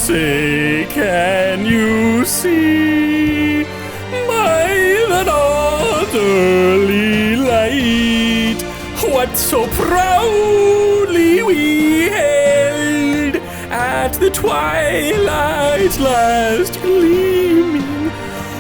say, can you see by the dawn's early light what so proudly we hailed at the twilight's last gleaming,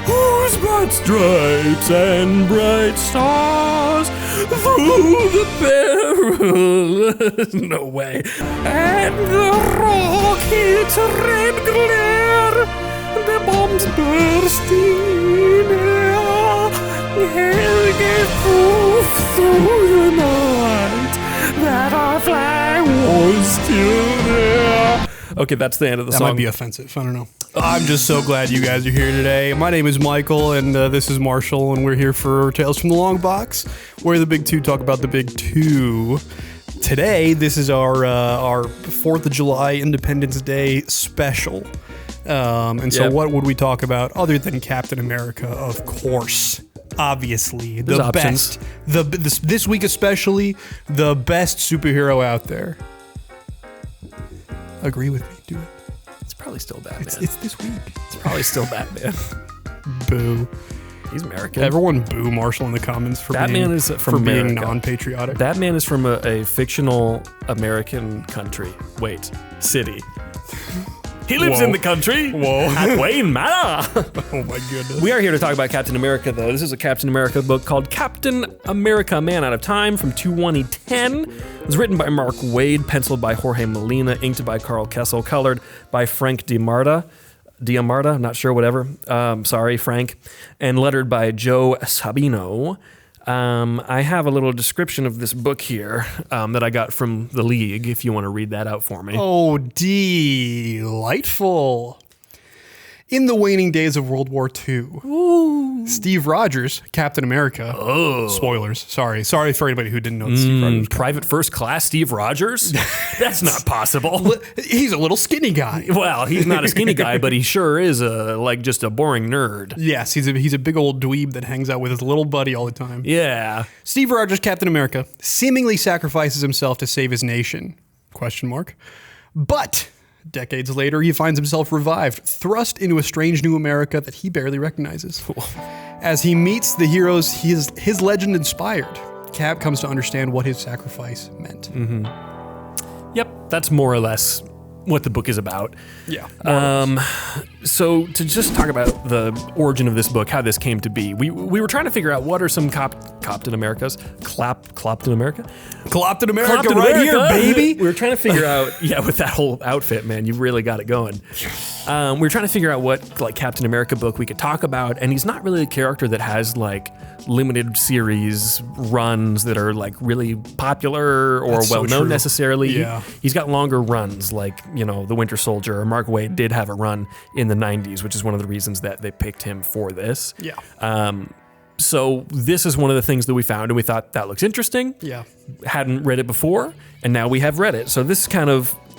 whose broad stripes and bright stars through the perilous no way, and the rocket's red glare, the bombs bursting in air, gave proof through the night that our flag was still there. Okay, that's the end of the song. That might be offensive. I don't know. I'm just so glad you guys are here today. My name is Michael, and this is Marshall, and we're here for Tales from the Long Box, where the Big Two talk about the Big Two. Today, this is our 4th of July Independence Day special. So what would we talk about other than Captain America, of course? Obviously, There's the options. best. This week especially, the best superhero out there. Agree with me, do it. It's probably still Batman. It's this week. It's probably still Batman. Boo. He's American. Everyone boo Marshall in the comments for Batman being, is from being America. non-patriotic. Batman is from a fictional American country. Wait, city. He lives Whoa. in the country. Whoa. At Wayne Manor. Oh my goodness. We are here to talk about Captain America, though. This is a Captain America book called Captain America Man Out of Time from 2/1/10. It was written by Mark Waid, penciled by Jorge Molina, inked by Carl Kessel, colored by Frank Diamarta, I'm not sure, whatever. Sorry, Frank. And lettered by Joe Sabino. I have a little description of this book here that I got from the League, if you want to read that out for me. Oh, delightful. In the waning days of World War II, Steve Rogers, Captain America. Oh. Spoilers. Sorry for anybody who didn't know that Steve Rogers. Private First Class Steve Rogers? That's not possible. He's a little skinny guy. Well, he's not a skinny guy, but he sure is just a boring nerd. Yes, he's a big old dweeb that hangs out with his little buddy all the time. Yeah. Steve Rogers, Captain America, seemingly sacrifices himself to save his nation. ? But decades later, he finds himself revived, thrust into a strange new America that he barely recognizes. As he meets the heroes his legend inspired, Cap comes to understand what his sacrifice meant. Yep, that's more or less what the book is about. Yeah. So to just talk about the origin of this book, how this came to be, we were trying to figure out what are some Captain Americas, Captain America? Captain America Captain right America. here, baby. We were trying to figure out, with that whole outfit, man, you really got it going. We were trying to figure out what Captain America book we could talk about, and he's not really a character that has limited series runs that are really popular or That's so well known true. necessarily. Yeah. He's got longer runs, The Winter Soldier, or Mark Waid did have a run in the 90s, which is one of the reasons that they picked him for this. Yeah. So this is one of the things that we found, and we thought that looks interesting. Yeah. Hadn't read it before, and now we have read it. So this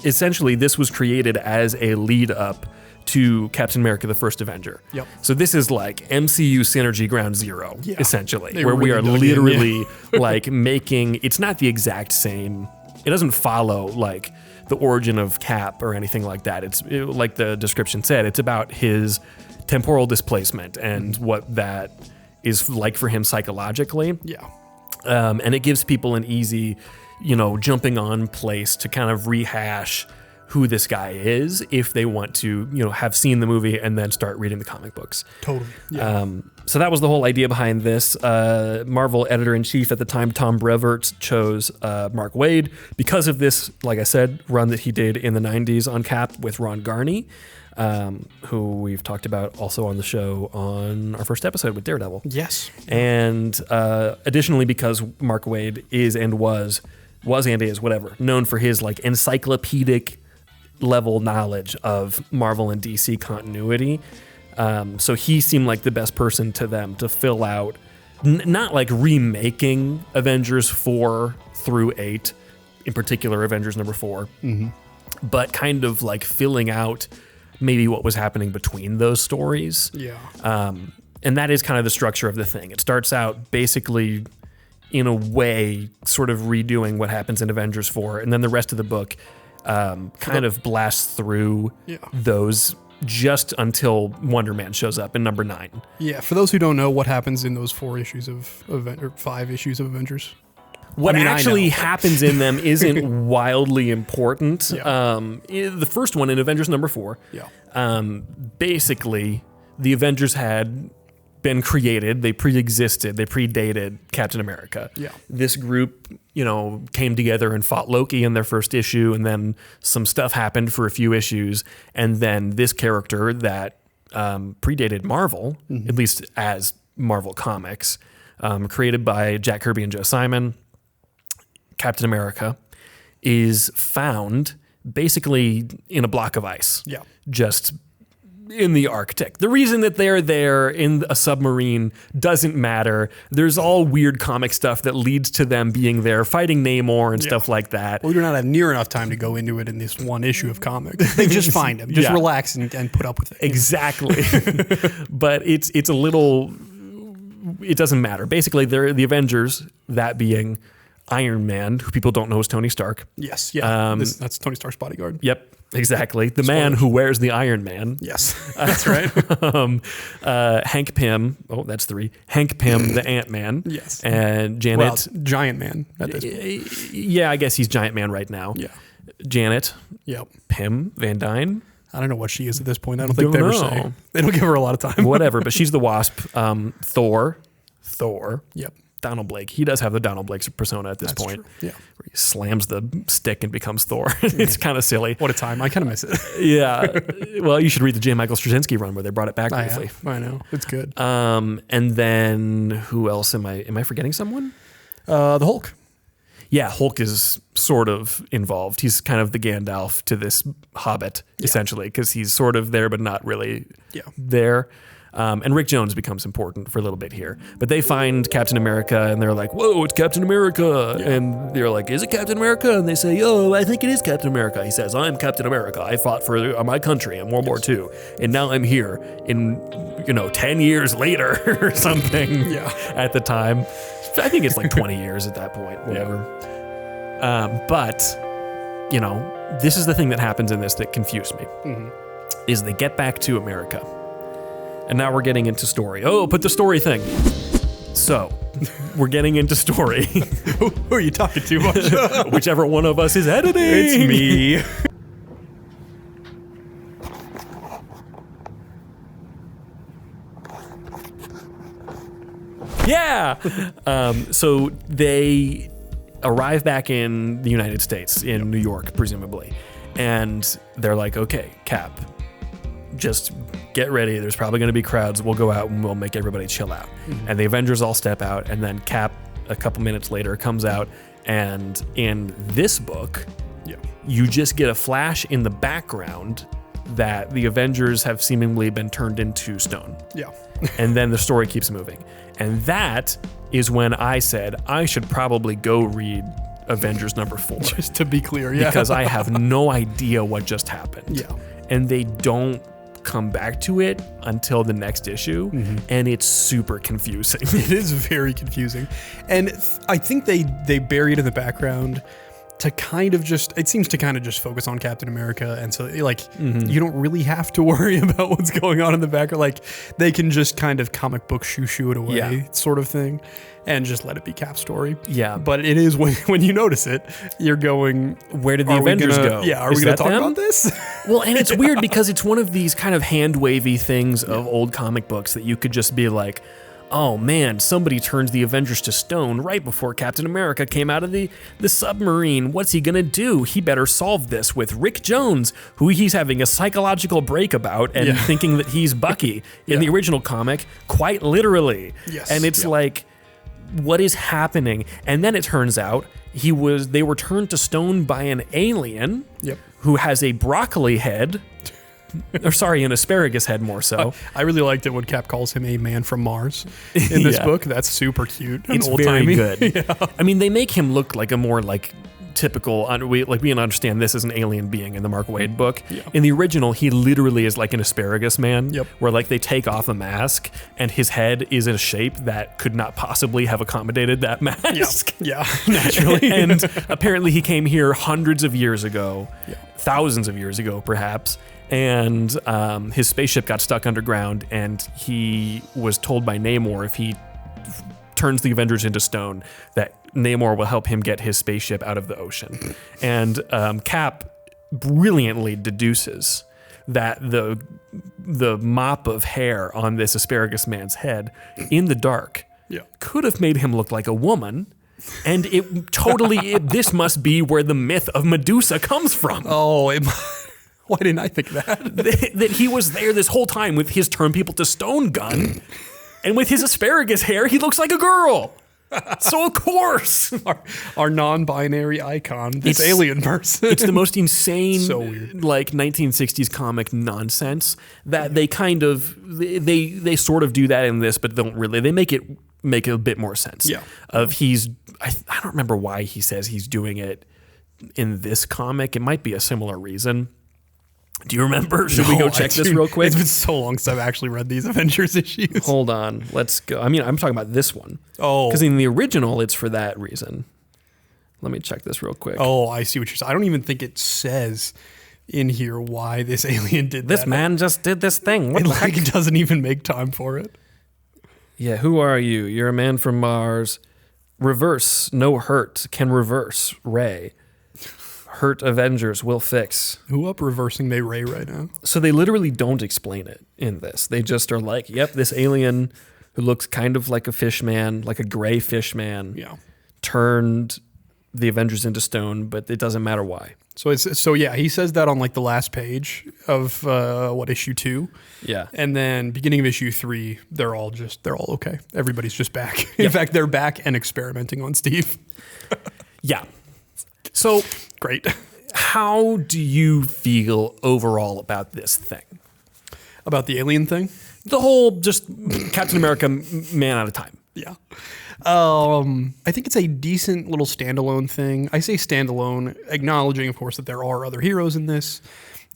essentially, this was created as a lead up to Captain America, the First Avenger. Yep. So this is MCU synergy ground zero, essentially, They where we really are dug in, literally making, it's not the exact same, it doesn't follow the origin of Cap or anything like that. It's like the description said, it's about his temporal displacement and what that is like for him psychologically. Yeah. And it gives people an easy, jumping on place to kind of rehash who this guy is if they want to, have seen the movie and then start reading the comic books. Totally. Yeah. So that was the whole idea behind this. Marvel editor-in-chief at the time, Tom Brevoort, chose Mark Waid because of this, like I said, run that he did in the 90s on Cap with Ron Garney, who we've talked about also on the show on our first episode with Daredevil. Yes. And additionally, because Mark Waid is and was and is, whatever, known for his encyclopedic level knowledge of Marvel and DC continuity. So he seemed like the best person to them to fill out, not remaking Avengers 4 through 8, in particular Avengers number 4, but kind of filling out maybe what was happening between those stories. Yeah. And that is kind of the structure of the thing. It starts out basically, in a way, sort of redoing what happens in Avengers 4, and then the rest of the book kind of blasts through Yeah. those just until Wonder Man shows up in number 9. Yeah, for those who don't know, what happens in those 4 issues of or 5 issues of Avengers? What I mean, I actually know. happens in them isn't wildly important. Yeah. The first one in Avengers number 4, Yeah. basically the Avengers had been created. They pre-existed. They predated Captain America. Yeah. This group, came together and fought Loki in their first issue, and then some stuff happened for a few issues, and then this character that predated Marvel, at least as Marvel Comics, created by Jack Kirby and Joe Simon, Captain America, is found basically in a block of ice. Yeah. Just in the Arctic. The reason that they're there in a submarine doesn't matter. There's all weird comic stuff that leads to them being there, fighting Namor and stuff like that. Well, we do not have near enough time to go into it in this one issue of comics. They just find him. Just Yeah. relax and put up with it. Exactly. But it's a little, it doesn't matter. Basically, they're the Avengers, that being Iron Man, who people don't know is Tony Stark. Yes. Yeah. That's Tony Stark's bodyguard. Yep, exactly. The man who wears the Iron Man. Yes. That's right. Hank Pym. Oh, that's 3. Hank Pym, the Ant-Man. Yes. And Janet. Well, Giant Man at this point. Yeah, I guess he's Giant Man right now. Yeah. Janet Yep. Pym Van Dyne. I don't know what she is at this point. I don't think Don't they ever know. say. They don't give her a lot of time. Whatever, but she's the Wasp. Thor. Yep. Donald Blake. He does have the Donald Blake persona at this That's point. true. Yeah. Where he slams the stick and becomes Thor. It's kind of silly. What a time. I kind of miss it. Yeah. Well, you should read the J. Michael Straczynski run where they brought it back briefly. I know. It's good. And then who else am I forgetting someone? The Hulk. Yeah, Hulk is sort of involved. He's kind of the Gandalf to this Hobbit, essentially, because he's sort of there but not really there. And Rick Jones becomes important for a little bit here. But they find Captain America, and they're like, whoa, it's Captain America. Yeah. And they're like, is it Captain America? And they say, oh, I think it is Captain America. He says, I'm Captain America. I fought for my country in World War II. And now I'm here in, 10 years later or something at the time. I think it's like 20 years at that point, whatever. But, this is the thing that happens in this that confused me, is they get back to America. And now we're getting into story. Oh, put the story thing. So, we're getting into story. Who are you talking to, Marsha? Whichever one of us is editing. It's me. Yeah. So they arrive back in the United States, in New York, presumably. And they're like, okay, Cap, just get ready. There's probably going to be crowds. We'll go out and we'll make everybody chill out. And the Avengers all step out. And then Cap, a couple minutes later, comes out. And in this book, you just get a flash in the background that the Avengers have seemingly been turned into stone. Yeah. And then the story keeps moving. And that is when I said I should probably go read Avengers number 4. Just to be clear, yeah. Because I have no idea what just happened. Yeah. And they don't come back to it until the next issue, and it's super confusing. It is very confusing. And I think they bury it in the background to kind of it seems to kind of just focus on Captain America. And so you don't really have to worry about what's going on in the background. Like they can just kind of comic book shoo it away sort of thing and just let it be Cap's story. Yeah. But it is when you notice it, you're going, where did the Avengers go? Yeah. Are we going to talk about this? Well, and it's weird because it's one of these kind of hand-wavy things of old comic books that you could just be like, oh man, somebody turns the Avengers to stone right before Captain America came out of the submarine. What's he gonna do? He better solve this with Rick Jones, who he's having a psychological break about and thinking that he's Bucky in the original comic, quite literally. Yes. And it's like, what is happening? And then it turns out they were turned to stone by an alien who has a broccoli head. Or sorry, an asparagus head more so. I really liked it when Cap calls him a man from Mars in this book. That's super cute. It's very good. I mean, they make him look like a more like typical. We understand this as an alien being in the Mark Waid book. Yeah. In the original, he literally is like an asparagus man, where like they take off a mask and his head is in a shape that could not possibly have accommodated that mask. Yeah, naturally. And apparently he came here hundreds of years ago, thousands of years ago, perhaps. And his spaceship got stuck underground, and he was told by Namor if he turns the Avengers into stone, that Namor will help him get his spaceship out of the ocean. And Cap brilliantly deduces that the mop of hair on this asparagus man's head in the dark could have made him look like a woman. And this must be where the myth of Medusa comes from. Oh, why didn't I think that? That he was there this whole time with his turn people to stone gun, and with his asparagus hair, he looks like a girl. So of course, our non-binary icon, this alien person. It's the most insane, so weird, like 1960s comic nonsense that they kind of they sort of do that in this, but don't really. They make it a bit more sense. Yeah. I don't remember why he says he's doing it in this comic. It might be a similar reason. Do you remember? Should we go check this real quick? It's been so long since I've actually read these Avengers issues. Hold on. Let's go. I mean, I'm talking about this one. Oh. Because in the original, it's for that reason. Let me check this real quick. Oh, I see what you're saying. I don't even think it says in here why this alien did this that. This man just did this thing. What the heck? It doesn't even make time for it. Yeah, who are you? You're a man from Mars. Reverse, no hurt. Can reverse. Ray. Hurt Avengers will fix. Who up reversing May Ray right now? So they literally don't explain it in this. They just are like, yep, this alien who looks kind of like a fish man, like a gray fish man, turned the Avengers into stone, but it doesn't matter why. So he says that on like the last page of issue 2. Yeah. And then beginning of issue 3, they're all okay. Everybody's just back. In fact, they're back and experimenting on Steve. Yeah. So great. How do you feel overall about this thing? About the alien thing? The whole just Captain America man at a time. Yeah. I think it's a decent little standalone thing. I say standalone, acknowledging, of course, that there are other heroes in this.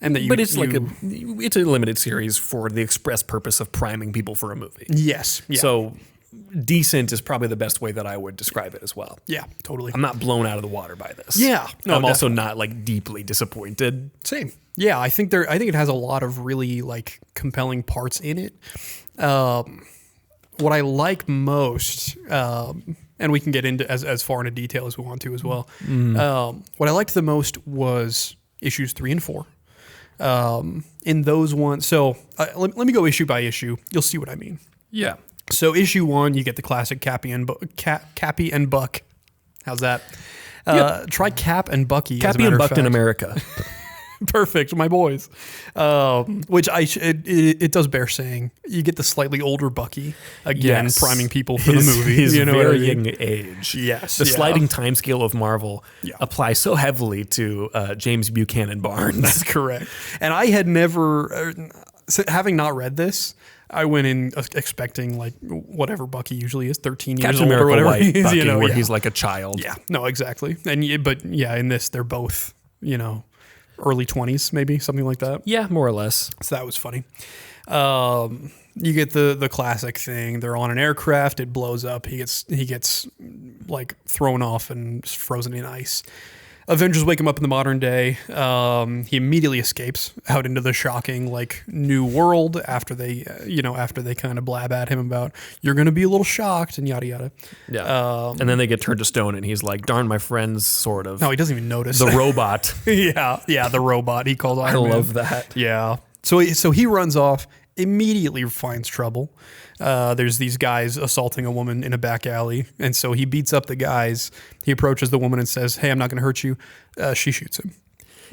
And that it's a limited series for the express purpose of priming people for a movie. Yes. Yeah. So decent is probably the best way that I would describe it as well. Yeah, totally. I'm not blown out of the water by this. Yeah. No, I'm also not like deeply disappointed. Same. Yeah, I think it has a lot of really like compelling parts in it. What I like most, and we can get into as far into detail as we want to as well. What I liked the most was issues 3 and 4. In those ones, so let me go issue by issue. You'll see what I mean. Yeah. So issue 1, you get the classic Cappy and Buck. How's that? Try Cap and Bucky. Cappy and Buck in America. Perfect, my boys. Which it does bear saying. You get the slightly older Bucky again, priming people for the movie. His varying age. Yes, the sliding timescale of Marvel applies so heavily to James Buchanan Barnes. That's correct. And I had never, having not read this, I went in expecting like whatever Bucky usually is, 13 years Captain old America or whatever. White Bucky, where he's like a child. Yeah, no, exactly. But in this they're both early 20s, maybe something like that. Yeah, more or less. So that was funny. You get the classic thing. They're on an aircraft. It blows up. He gets like thrown off and frozen in ice. Avengers wake him up in the modern day. He immediately escapes out into the shocking like new world after they kind of blab at him about you're going to be a little shocked and yada yada. Yeah. And then they get turned to stone and he's like, darn my friends, sort of. No, he doesn't even notice. The robot. Yeah, the robot. He calls Iron Man. I love that. Yeah. So he runs off, immediately finds trouble. There's these guys assaulting a woman in a back alley. And so he beats up the guys. He approaches the woman and says, hey, I'm not going to hurt you. She shoots him.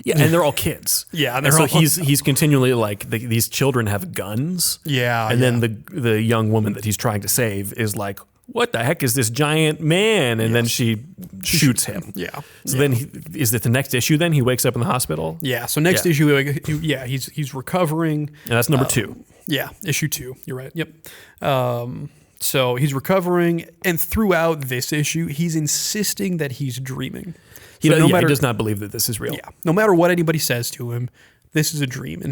Yeah, and they're all kids. Yeah, and so he's continually like, these children have guns. Yeah. And then the young woman that he's trying to save is like, what the heck is this giant man? And then she shoots him. Yeah. So then is it the next issue then? He wakes up in the hospital? Yeah, so next issue, he's recovering. And that's number 2. Yeah, issue 2. You're right. Yep. So he's recovering, and throughout this issue, he's insisting that he's dreaming. He So he does not believe that this is real. yeah, no matter what anybody says to him, this is a dream in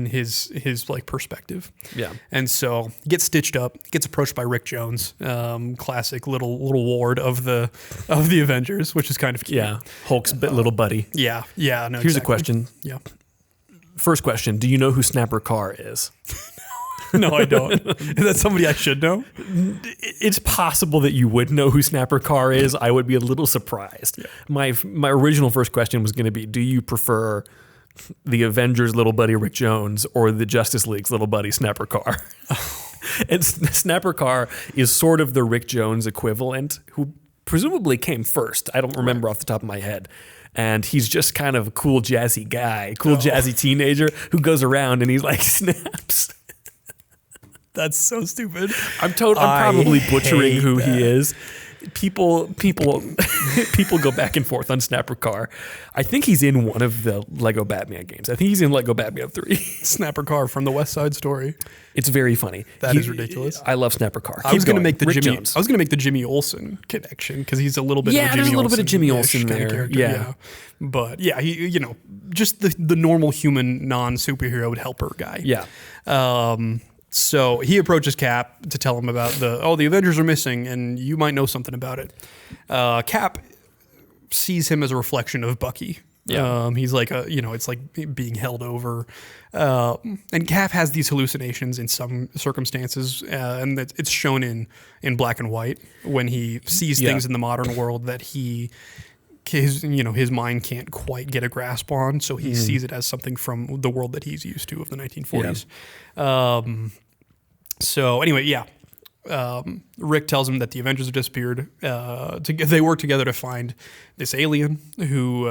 his like perspective. Yeah. And so he gets stitched up, gets approached by Rick Jones, classic little ward of the Avengers, which is kind of cute. Yeah. Hulk's little buddy. Yeah. Yeah. No, Here's a exactly. question. Yeah. First question. Do you know who Snapper Carr is? No, I don't. Is that somebody I should know? It's possible that you would know who Snapper Carr is. I would be a little surprised. Yeah. My original first question was going to be, do you prefer the Avengers' little buddy Rick Jones or the Justice League's little buddy Snapper Carr? And Snapper Carr is sort of the Rick Jones equivalent, who presumably came first. I don't remember off the top of my head. And he's just kind of a cool, jazzy guy, jazzy teenager who goes around and he like snaps. That's so stupid. I'm probably butchering who he is. People go back and forth on Snapper Carr. I think he's in one of the Lego Batman games. I think he's in Lego Batman 3. Snapper Carr from the West Side Story. It's very funny. That is ridiculous. I love Snapper Carr. I was going to make Rick Jones. the Jimmy Olsen connection because he's a little bit. Yeah, of a Jimmy there's a little Olsen bit of Jimmy Olsen kind of there. character, Yeah. But yeah, he just the normal human non superhero helper guy. Yeah. So he approaches Cap to tell him about the Avengers are missing and you might know something about it. Cap sees him as a reflection of Bucky. Yeah. He's like it's like being held over. And Cap has these hallucinations in some circumstances, and it's shown in black and white when he sees things in the modern world that his mind can't quite get a grasp on, so he sees it as something from the world that he's used to of the 1940s. Yeah. So anyway, Rick tells him that the Avengers have disappeared. They work together to find this alien who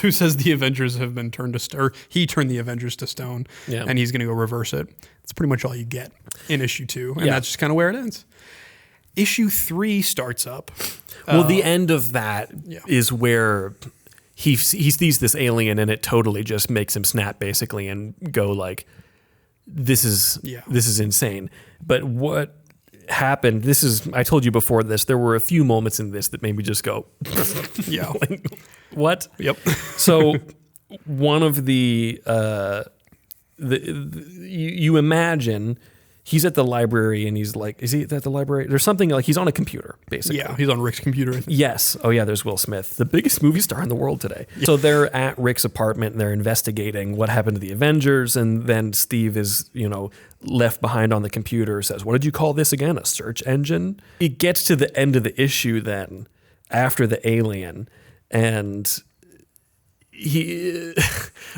says the Avengers have been turned to stone. He turned the Avengers to stone, and he's going to go reverse it. That's pretty much all you get in issue 2, and that's just kind of where it ends. Issue 3 starts up. Well, the end of that is where he sees this alien, and it totally just makes him snap, basically, and go like, "This is insane." But what happened? I told you before this. There were a few moments in this that made me just go, "Yeah, like, what?" Yep. So one of you imagine. He's at the library and he's like, is he at the library? There's something like he's on a computer, basically. Yeah, he's on Rick's computer. I think. Yes. Oh, yeah, there's Will Smith, the biggest movie star in the world today. Yeah. So they're at Rick's apartment and they're investigating what happened to the Avengers. And then Steve is, left behind on the computer, says, what did you call this again? A search engine? It gets to the end of the issue then, after the alien, and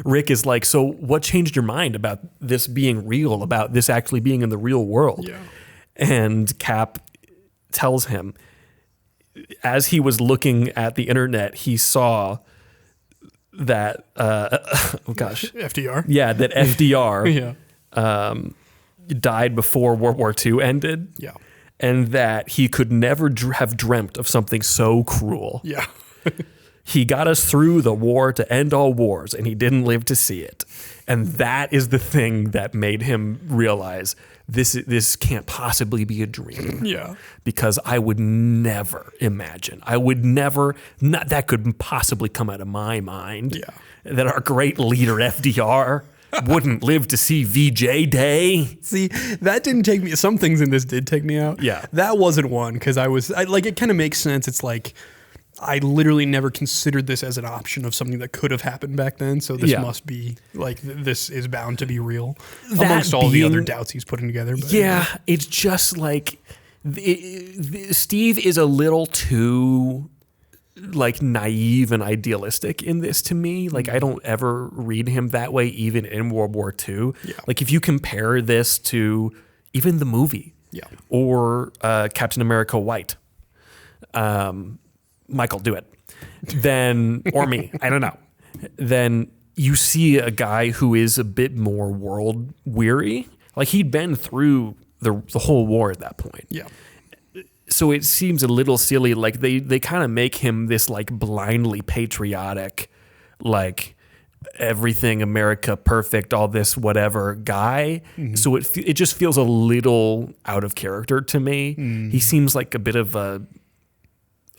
Rick is like, so what changed your mind about this being real, about this actually being in the real world? Yeah. And Cap tells him, as he was looking at the internet, he saw that, FDR. Yeah, that FDR died before World War II ended. Yeah. And that he could never have dreamt of something so cruel. Yeah. He got us through the war to end all wars, and he didn't live to see it. And that is the thing that made him realize this can't possibly be a dream. Yeah. Because I would never imagine. That could possibly come out of my mind. Yeah. That our great leader, FDR, wouldn't live to see VJ Day. See, that didn't take me. Some things in this did take me out. Yeah. That wasn't one, because it kind of makes sense. It's like, I literally never considered this as an option of something that could have happened back then. So this must be like, this is bound to be real amongst all the other doubts he's putting together. But, it's just like Steve is a little too like naive and idealistic in this to me. Like I don't ever read him that way, even in World War II. Yeah. Like if you compare this to even the movie or Captain America White, Michael, do it. Then, or me, I don't know. Then you see a guy who is a bit more world weary. Like he'd been through the whole war at that point. Yeah. So it seems a little silly. Like they kind of make him this like blindly patriotic, like everything America perfect, all this whatever guy. So it just feels a little out of character to me. He seems like a bit of a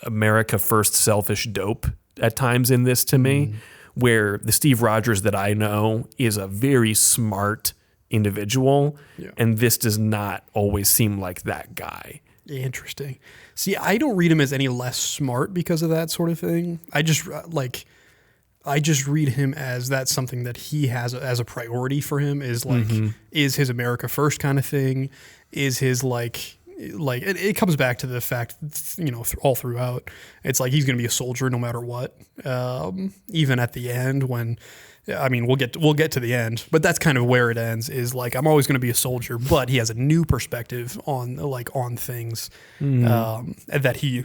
America first selfish dope at times in this to me, where the Steve Rogers that I know is a very smart individual, and this does not always seem like that guy. Interesting. See, I don't read him as any less smart because of that sort of thing. I just read him as that's something that he has as a priority for him, is like, is his America first kind of thing, is his like it comes back to the fact, all throughout, it's like he's going to be a soldier no matter what. Even at the end when, we'll get to the end, but that's kind of where it ends, is like, I'm always going to be a soldier, but he has a new perspective on things that he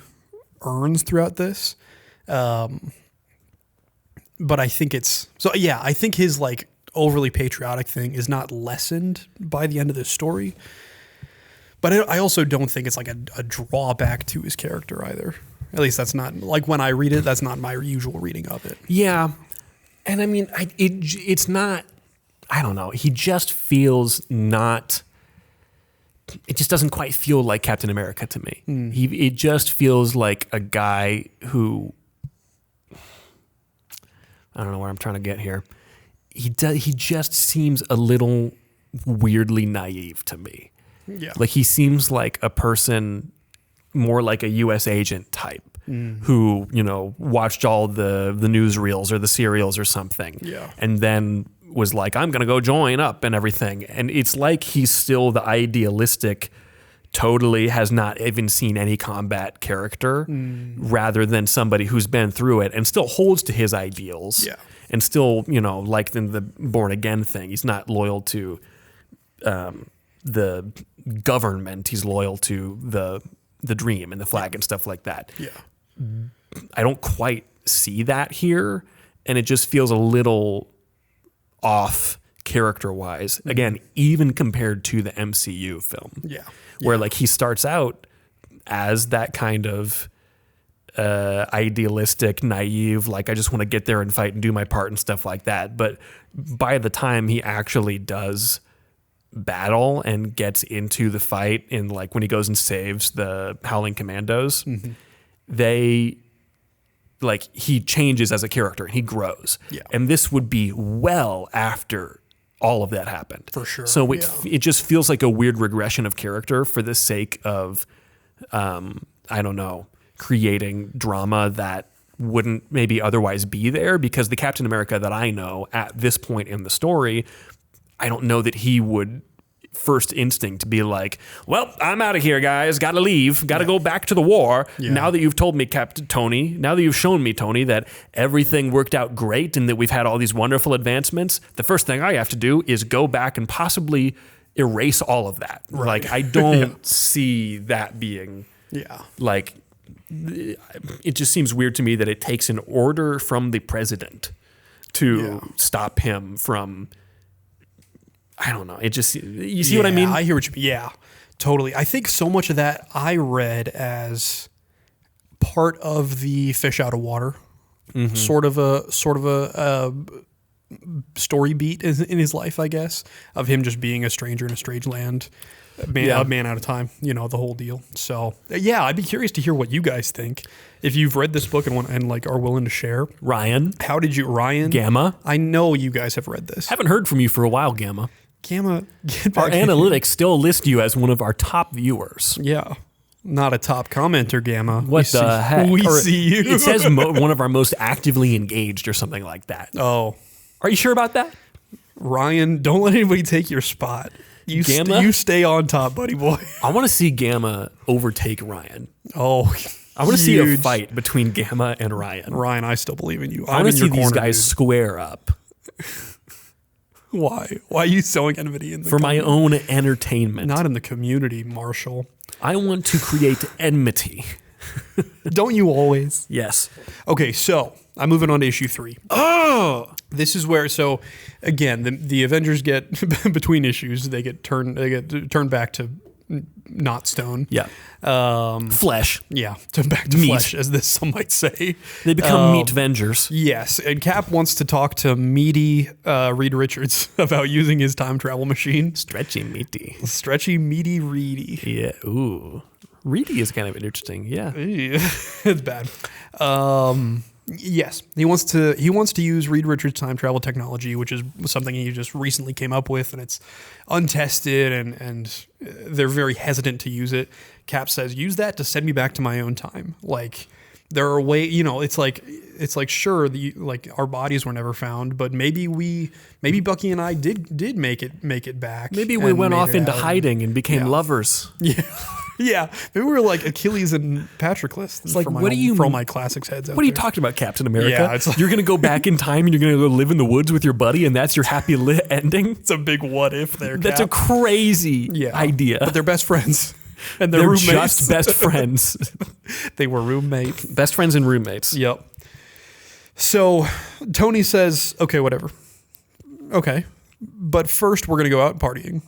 earns throughout this. But I think I think his like overly patriotic thing is not lessened by the end of this story. But I also don't think it's like a drawback to his character either. At least that's not, like, when I read it, that's not my usual reading of it. Yeah. And I mean, it's not, I don't know. He just feels not, it just doesn't quite feel like Captain America to me. It just feels like a guy who, I don't know where I'm trying to get here. He just seems a little weirdly naive to me. Yeah. Like, he seems like a person more like a U.S. agent type who, watched all the newsreels or the serials or something. Yeah. And then was like, I'm going to go join up and everything. And it's like he's still the idealistic, totally has not even seen any combat character, rather than somebody who's been through it and still holds to his ideals. Yeah. And still, like in the Born Again thing, he's not loyal to the government. He's loyal to the dream and the flag and stuff like that. Yeah. I don't quite see that here, and it just feels a little off character-wise. Again, even compared to the MCU film. Yeah. Where like he starts out as that kind of idealistic, naive, like, I just want to get there and fight and do my part and stuff like that. But by the time he actually does battle and gets into the fight, in like when he goes and saves the Howling Commandos, he changes as a character and he grows. Yeah. And this would be well after all of that happened. For sure. So it just feels like a weird regression of character for the sake of, I don't know, creating drama that wouldn't maybe otherwise be there, because the Captain America that I know at this point in the story, I don't know that he would first instinct to be like, well, I'm out of here, guys. Got to leave. Got to go back to the war. Yeah. Now that you've told me, Captain Tony, now that you've shown me, Tony, that everything worked out great and that we've had all these wonderful advancements, the first thing I have to do is go back and possibly erase all of that. Right. Like, I don't see that being like, it just seems weird to me that it takes an order from the president to stop him from, I don't know. It just, you see what I mean? I hear what you mean. Yeah, totally. I think so much of that I read as part of the fish out of water, sort of a story beat in his life, I guess, of him just being a stranger in a strange land, a man out of time, the whole deal. So yeah, I'd be curious to hear what you guys think. If you've read this book and like are willing to share. Ryan. How did you, Ryan? Gamma. I know you guys have read this. Haven't heard from you for a while, Gamma. Gamma, get back. Our analytics still list you as one of our top viewers. Yeah. Not a top commenter, Gamma. What the heck? We see you. It says one of our most actively engaged or something like that. Oh. Are you sure about that? Ryan, don't let anybody take your spot. You stay on top, buddy boy. I want to see Gamma overtake Ryan. Oh, I want to see a fight between Gamma and Ryan. Ryan, I still believe in you. I want to see these guys square up. Why? Why are you sowing enmity in the community? My own entertainment. Not in the community, Marshall. I want to create enmity. Don't you always? Yes. Okay, so I'm moving on to issue 3. Oh! This is where, so again, the Avengers get between issues, they get turned back to not stone. Yeah. Flesh. Yeah, to back to Meat. flesh, as this some might say. They become meat vengers. Yes, and Cap wants to talk to meaty Reed Richards about using his time travel machine. Stretchy meaty. Stretchy, meaty, Reedy. Yeah. Ooh. Reedy is kind of interesting. Yeah. It's bad. Yes, he wants to use Reed Richards' time travel technology, which is something he just recently came up with, and it's untested, and they're very hesitant to use it. Cap says, "Use that to send me back to my own time." Like, there are ways, it's like sure, like our bodies were never found, but maybe Bucky and I did make it back. Maybe we went off into hiding and became lovers. Yeah. Yeah, maybe we were like Achilles and Patroclus. It's like, for all my classics heads out What are you there. talking about, Captain America? Yeah, it's like- you're going to go back in time and you're going to go live in the woods with your buddy and that's your happy ending? It's a big what if there, That's a Cap. crazy idea. But they're best friends. And they're roommates. just Best friends. They were roommates. Best friends and roommates. Yep. So Tony says, okay, whatever. Okay. But first we're going to go out partying.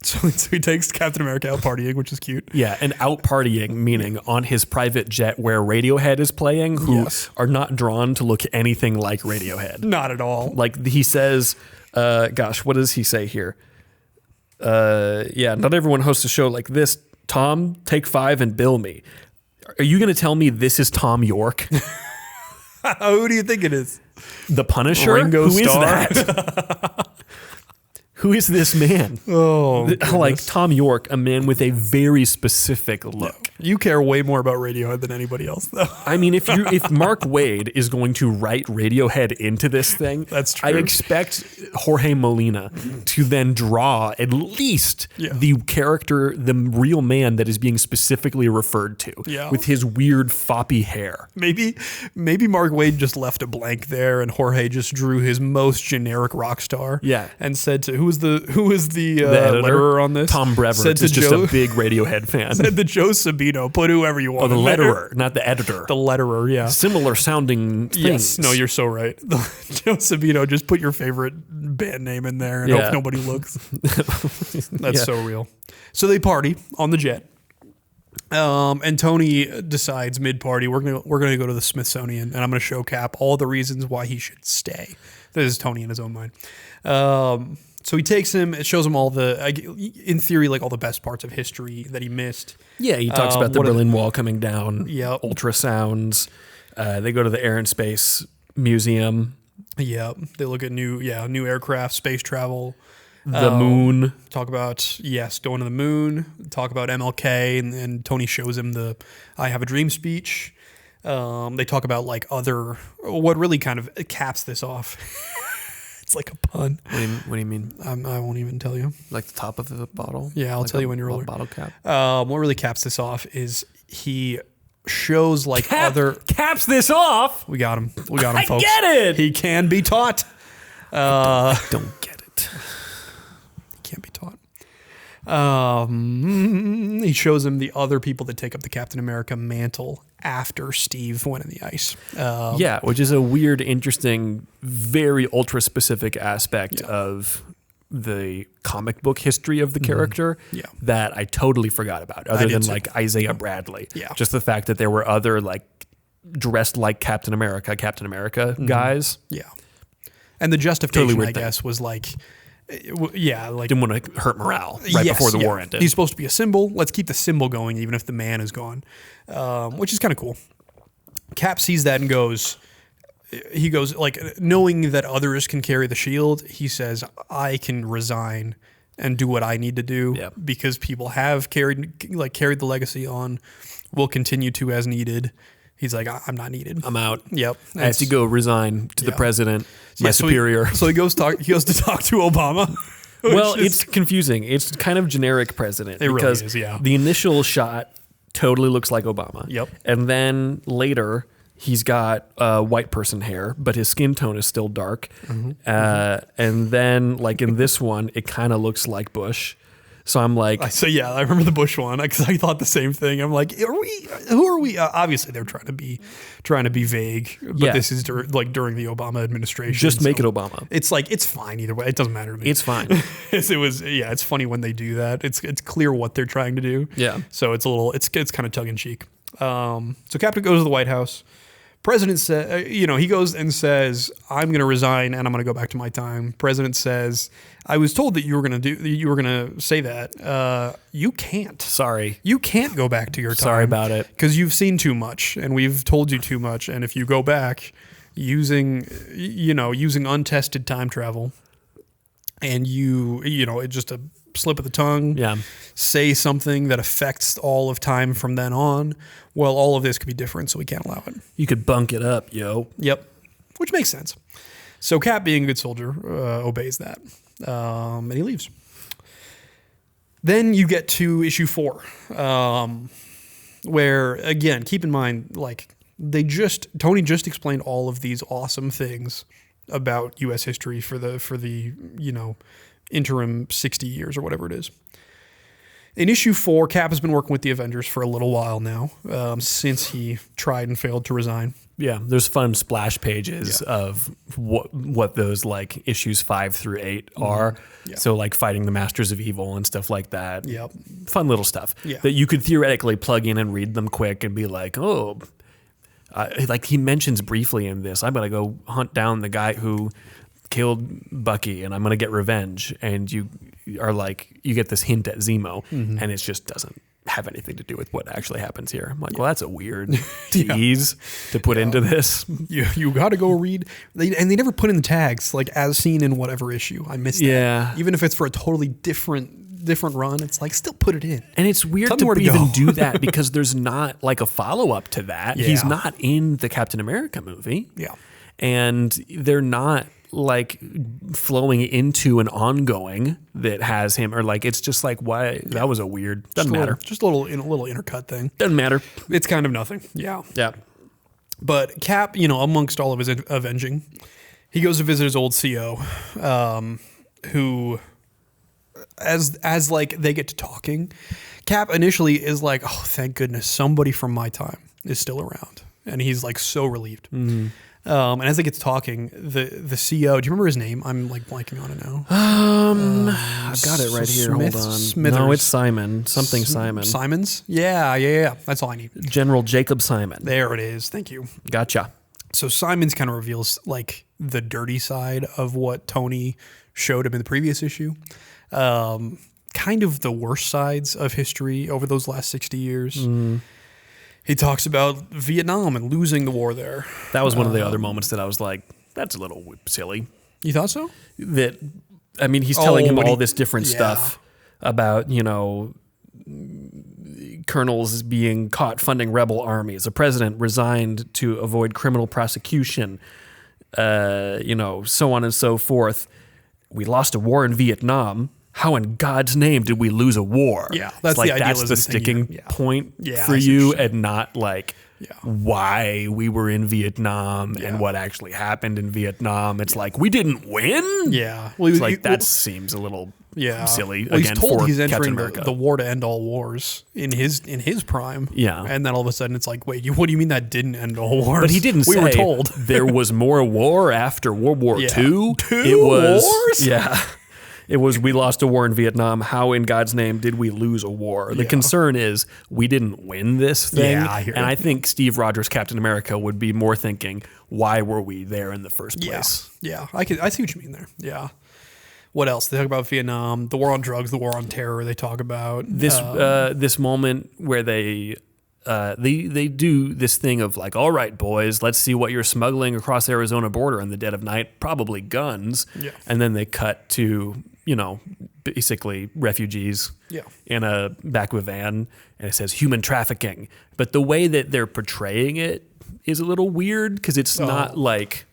So he takes Captain America out partying, which is cute. Yeah, and out partying, meaning on his private jet where Radiohead is playing, who are not drawn to look anything like Radiohead. Not at all. Like he says, what does he say here? Not everyone hosts a show like this. Tom, take 5 and bill me. Are you going to tell me this is Tom York? Who do you think it is? The Punisher? Ringo Who is Starr? that? Who is this man? Oh, like Tom York, a man with a very specific look. You care way more about Radiohead than anybody else, though. I mean, if Mark Waid is going to write Radiohead into this thing, That's true. I expect Jorge Molina to then draw at least the character, the real man that is being specifically referred to, with his weird foppy hair. Maybe Mark Waid just left a blank there, and Jorge just drew his most generic rock star. Yeah, and said to who was the editor? letterer on this? Tom Brever is just a big Radiohead fan. Said to Joe Sabino, put whoever you want. Oh, the letterer, not the editor. The letterer, yeah. Similar sounding things. Yes, no, you're so right. Joe Sabino, just put your favorite band name in there and hope nobody looks. That's so real. So they party on the jet. And Tony decides mid-party, we're gonna go to the Smithsonian, and I'm gonna show Cap all the reasons why he should stay. This is Tony in his own mind. So he takes him, it shows him all in theory, like all the best parts of history that he missed. Yeah, he talks about the Berlin Wall coming down, ultrasounds. They go to the Air and Space Museum. Yeah, they look at new aircraft, space travel. The moon. Talk about, going to the moon. Talk about MLK, and Tony shows him the I Have a Dream speech. They talk about what really kind of caps this off. It's like a pun. What do you mean? I won't even tell you. Like the top of the bottle? Yeah, I'll tell you when you're older. Bottle cap. What really caps this off is he shows other... Caps this off? We got him, folks. I get it! He can be taught. I don't get it. Can't be taught. He shows him the other people that take up the Captain America mantle after Steve went in the ice. Which is a weird, interesting, very ultra specific aspect of the comic book history of the character that I totally forgot about, other than Isaiah Bradley. Yeah. Just the fact that there were other dressed like Captain America guys. Yeah. And the justification, I guess, was didn't want to hurt morale before the war ended. He's supposed to be a symbol. Let's keep the symbol going, even if the man is gone, which is kind of cool. Cap sees that and goes, knowing that others can carry the shield, he says, I can resign and do what I need to do because people have carried the legacy on, will continue to as needed. He's like, I'm not needed. I'm out. Yep. I have to go resign to the president, my superior. So he goes to talk to Obama. Well, it's confusing. It's kind of generic president. It because really is, yeah. The initial shot totally looks like Obama. Yep. And then later, he's got white person hair, but his skin tone is still dark. And then, in this one, it kind of looks like Bush. So I'm like, So yeah, I remember the Bush one because I thought the same thing. I'm like, who are we? Obviously, they're trying to be vague, but Yeah. this is during the Obama administration. just make it Obama. It's like it's fine either way. It doesn't matter to me. It's fine. It's funny when they do that. It's clear what they're trying to do. Yeah. So it's kind of tongue in cheek. So Captain goes to the White House. President says, he goes and says, I'm going to resign and I'm going to go back to my time. President says, I was told that you were going to say that. You can't. Sorry. You can't go back to your time. Sorry about it. Because you've seen too much and we've told you too much. And if you go back using untested time travel and it's just a slip of the tongue, say something that affects all of time from then on, well, all of this could be different, so we can't allow it. You could bunk it up, yo. Yep, which makes sense. So Cap, being a good soldier, obeys that, and he leaves. Then you get to issue 4, where, again, keep in mind, like, Tony just explained all of these awesome things about U.S. history for the interim 60 years or whatever it is. In issue 4, Cap has been working with the Avengers for a little while now, since he tried and failed to resign. Yeah, there's fun splash pages of what those like issues 5 through 8 are. Yeah. So like fighting the Masters of Evil and stuff like that. Yep. Fun little stuff that you could theoretically plug in and read them quick and be like, oh, like he mentions briefly in this, I'm going to go hunt down the guy who killed Bucky and I'm going to get revenge. And you are like, you get this hint at Zemo and it just doesn't have anything to do with what actually happens here. I'm like, well, that's a weird tease to put into this. You got to go read. They never put in the tags, like as seen in whatever issue. I missed that. Even if it's for a totally different run, it's like still put it in. And it's weird to even do that because there's not like a follow-up to that. Yeah. He's not in the Captain America movie. Yeah. And they're not like flowing into an ongoing that has him, or like it's just like, why that was a weird, doesn't matter. Just a little intercut thing. Doesn't matter. It's kind of nothing. Yeah. Yeah. But Cap, amongst all of his avenging, he goes to visit his old CO, who as like they get to talking, Cap initially is like, oh, thank goodness somebody from my time is still around. And he's like so relieved. Mm-hmm. And as they get to talking, the CO, do you remember his name? I'm like blanking on it now. I've got it right here. Hold on. Smithers. No, it's Simon. Something Simon. Simons? Yeah. That's all I need. General Jacob Simon. There it is. Thank you. Gotcha. So Simons kind of reveals like the dirty side of what Tony showed him in the previous issue. Kind of the worst sides of history over those last 60 years. Mm. He talks about Vietnam and losing the war there. That was one of the other moments that I was like, that's a little silly. You thought so? That, I mean, he's telling him all this different stuff about, colonels being caught funding rebel armies. The president resigned to avoid criminal prosecution, so on and so forth. We lost a war in Vietnam. How in God's name did we lose a war? Yeah, that's like the that's the sticking point for I you, and not like why we were in Vietnam and what actually happened in Vietnam. It's like we didn't win. Yeah, well, that seems a little silly. Well, again, he's told for he's Captain entering America. the war to end all wars in his prime. Yeah, and then all of a sudden it's like, wait, what do you mean that didn't end all wars? But he didn't say we were told there was more war after World War II. Two wars? Yeah. It was, we lost a war in Vietnam. How in God's name did we lose a war? The concern is we didn't win this thing. Yeah, I hear and I think Steve Rogers, Captain America, would be more thinking, why were we there in the first place? Yeah. I see what you mean there. Yeah. What else? They talk about Vietnam, the war on drugs, the war on terror. They talk about this moment where they do this thing of like, all right, boys, let's see what you're smuggling across the Arizona border in the dead of night. Probably guns. Yeah. And then they cut to, basically refugees in a back of a van, and it says human trafficking. But the way that they're portraying it is a little weird because it's not like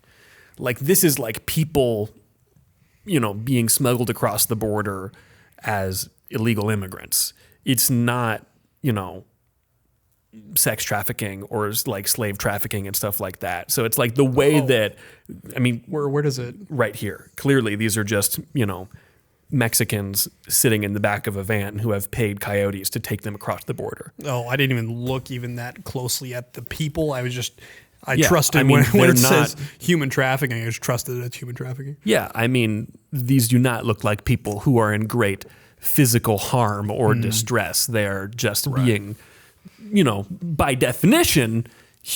this is like people, being smuggled across the border as illegal immigrants. It's not, sex trafficking or like slave trafficking and stuff like that. So it's like the way that, I mean, where does it? Right here. Clearly, these are just, Mexicans sitting in the back of a van who have paid coyotes to take them across the border. Oh, I didn't even look even that closely at the people. I Yeah, trusted I mean, when it they're says human trafficking. I just trusted that it's human trafficking. Yeah, I mean, these do not look like people who are in great physical harm or distress. They're just being, by definition,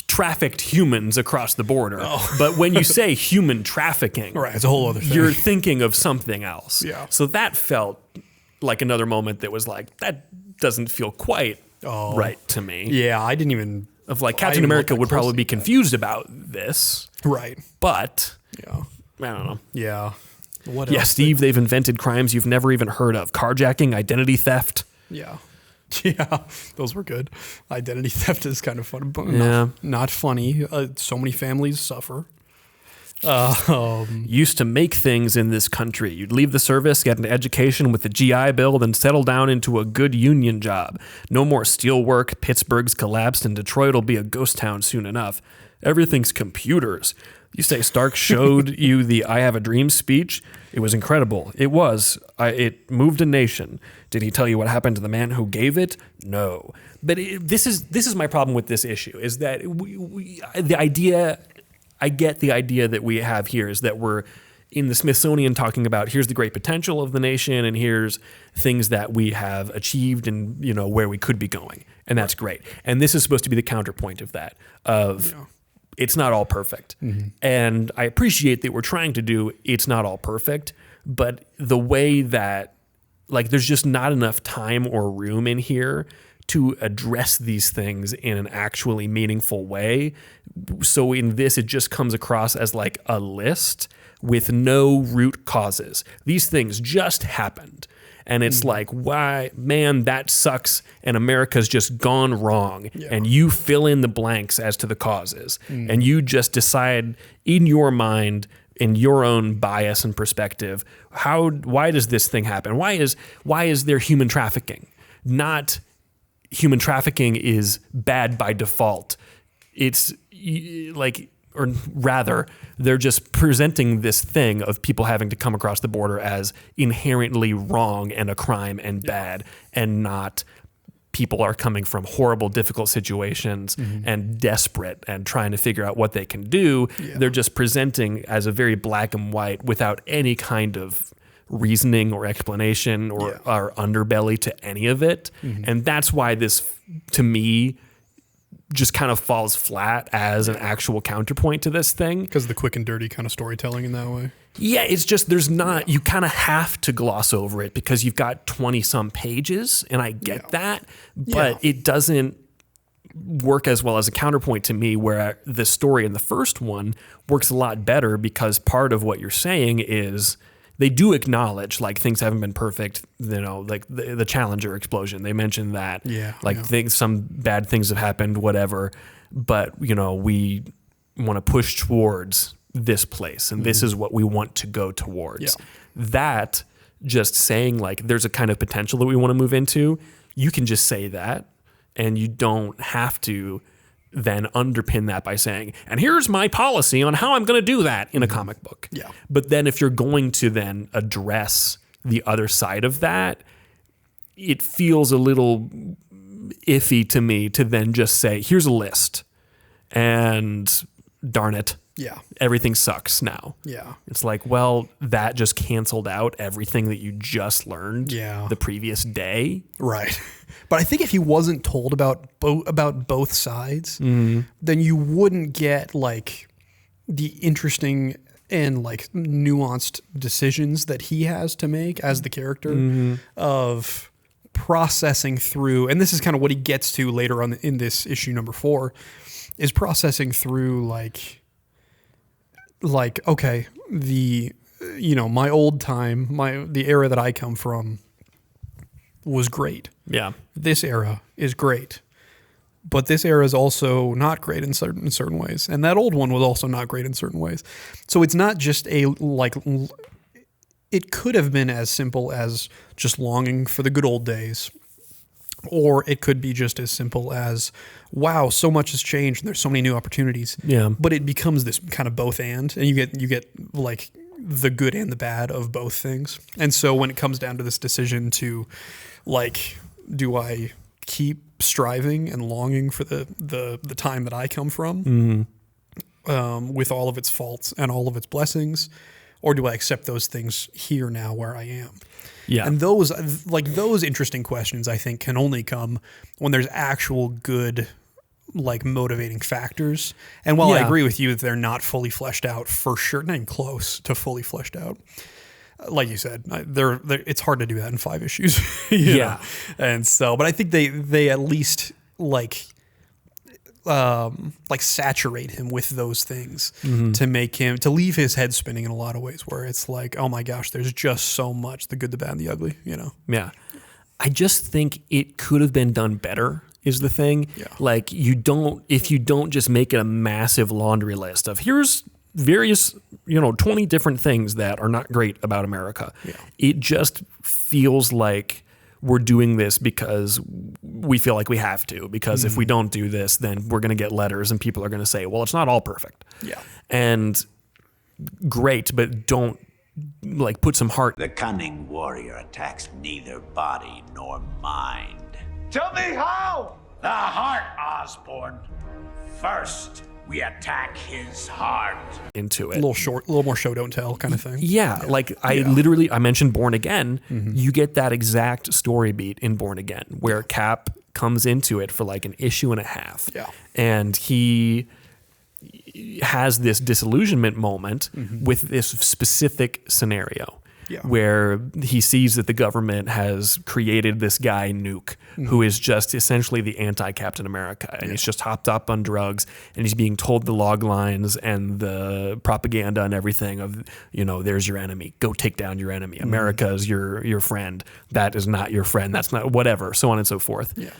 trafficked humans across the border. Oh. But when you say human trafficking, right, it's a whole other thing. You're thinking of something else. Yeah. So that felt like another moment that was like, that doesn't feel quite right to me. Yeah, I didn't even... Of like, Captain America would probably be confused about this. Right. But, yeah, I don't know. Yeah. What Yeah, else? Steve, they've invented crimes you've never even heard of. Carjacking, identity theft. Yeah. Yeah, those were good. Identity theft is kind of fun, but Yeah. not funny. So many families suffer. Used to make things in this country. You'd leave the service, get an education with the GI Bill, then settle down into a good union job. No more steel work. Pittsburgh's collapsed, and Detroit will be a ghost town soon enough. Everything's computers. You say Stark showed you the I Have a Dream speech? It was incredible. It was. It moved a nation. Did he tell you what happened to the man who gave it? No. But this is my problem with this issue, is that the idea... I get the idea that we have here is that we're in the Smithsonian talking about here's the great potential of the nation and here's things that we have achieved and where we could be going. And that's great. And this is supposed to be the counterpoint of that, it's not all perfect. Mm-hmm. And I appreciate that we're trying to do it's not all perfect, but the way that there's just not enough time or room in here to address these things in an actually meaningful way. So in this, it just comes across as like a list with no root causes. These things just happened. And it's like, why, man, that sucks. And America's just gone wrong. Yeah. And you fill in the blanks as to the causes. And you just decide in your mind, in your own bias and perspective, why does this thing happen? Why is there human trafficking? Not human trafficking is bad by default. It's or rather, they're just presenting this thing of people having to come across the border as inherently wrong and a crime and bad, and not people are coming from horrible, difficult situations and desperate and trying to figure out what they can do. Yeah. They're just presenting as a very black and white without any kind of reasoning or explanation or underbelly to any of it. And that's why this, to me, just kind of falls flat as an actual counterpoint to this thing. Because of the quick and dirty kind of storytelling in that way. Yeah, it's just you kind of have to gloss over it because you've got 20-some pages, and I get that, but it doesn't work as well as a counterpoint to me, where the story in the first one works a lot better because part of what you're saying is they do acknowledge things haven't been perfect, like the Challenger explosion. They mentioned that, some bad things have happened, whatever. But we want to push towards this place, and this is what we want to go towards. Yeah. That just saying there's a kind of potential that we want to move into. You can just say that, and you don't have to then underpin that by saying, and here's my policy on how I'm going to do that in a comic book. Yeah. But then if you're going to then address the other side of that, it feels a little iffy to me to then just say, here's a list and darn it. Yeah. Everything sucks now. Yeah. It's like, well, that just canceled out everything that you just learned the previous day. Right. But I think if he wasn't told about both sides, then you wouldn't get the interesting and nuanced decisions that he has to make as the character of processing through. And this is kind of what he gets to later on in this issue number 4, is processing through okay, my old time, the era that I come from was great. Yeah. This era is great. But this era is also not great in certain ways. And that old one was also not great in certain ways. So it's not just it could have been as simple as just longing for the good old days. Or it could be just as simple as, wow, so much has changed and there's so many new opportunities. Yeah. But it becomes this kind of both and you get the good and the bad of both things. And so when it comes down to this decision to, like, do I keep striving and longing for the time that I come from, with all of its faults and all of its blessings, or do I accept those things here now where I am? Yeah. And those interesting questions, I think, can only come when there's actual good, like, motivating factors. And while I agree with you that they're not fully fleshed out, for sure, not even close to fully fleshed out, like you said, it's hard to do that in 5 issues. you know? And so, but I think they at least like saturate him with those things to make him, to leave his head spinning in a lot of ways, where it's like, oh my gosh, there's just so much, the good, the bad, and the ugly, you know? Yeah. I just think it could have been done better is the thing. Yeah. Like, if you don't just make it a massive laundry list of here's various, 20 different things that are not great about America. Yeah. It just feels like we're doing this because we feel like we have to, because if we don't do this, then we're going to get letters and people are going to say, well, it's not all perfect. Yeah. And great, but don't, like, put some heart. The cunning warrior attacks neither body nor mind. Tell me how! The heart, Osborn. First, we attack his heart. Into it. A little more show don't tell kind of thing. Yeah. Like, I mentioned Born Again. You get that exact story beat in Born Again, where Cap comes into it for like an issue and a half. Yeah. And he has this disillusionment moment with this specific scenario. Yeah. Where he sees that the government has created this guy, Nuke, who is just essentially the anti-Captain America. And he's just hopped up on drugs, and he's being told the log lines and the propaganda and everything of, there's your enemy. Go take down your enemy. America is your friend. That is not your friend. That's not whatever, so on and so forth. Yeah.